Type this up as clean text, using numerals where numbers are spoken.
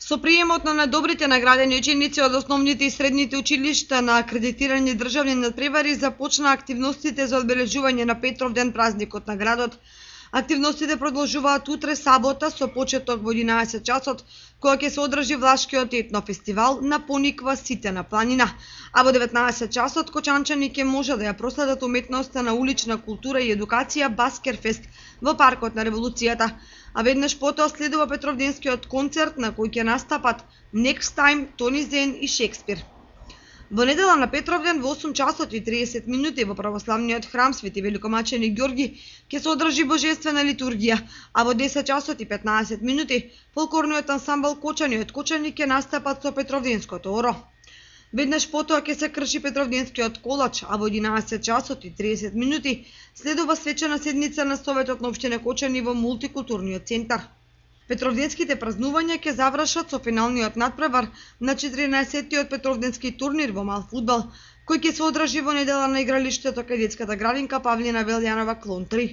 Со приемот на најдобрите наградени ученици од основните и средните училишта на акредитирани државни надпревари започна активностите за одбележување на Петровден, празникот на градот. Активностите продолжуваат утре сабота со почеток во 11 часот, кога ќе се одржи Влашкиот етнофестивал на Пониква Ситена планина, а во 19 часот кочанчани ќе може да ја проследат уметноста на улична култура и едукација Баскерфест во паркот на Револуцијата, а веднаш потоа следува Петровденскиот концерт на кој ќе настапат Next Time, Тони Зен и Шекспир. Во недела на Петровден во 8 часот и 30 минути во православниот храм Свети Великомаченик Ѓорги ќе се одржи божествена литургија, а во 10 часот и 15 минути фолклорниот ансамбл Кочани од Кочани ќе настапат со Петровденското оро. Веднаш потоа ќе се крши Петровденскиот колач, а во 11 часот и 30 минути следува свечена седница на Советот на општина Кочани во мултикултурниот центар. Петровденските празнувања ќе завршат со финалниот надпревар на 14-тиот Петровденски турнир во мал фудбал, кој ќе се одржи во недела на игралиштето кај детската градинка Павлина Велјанова Клон 3.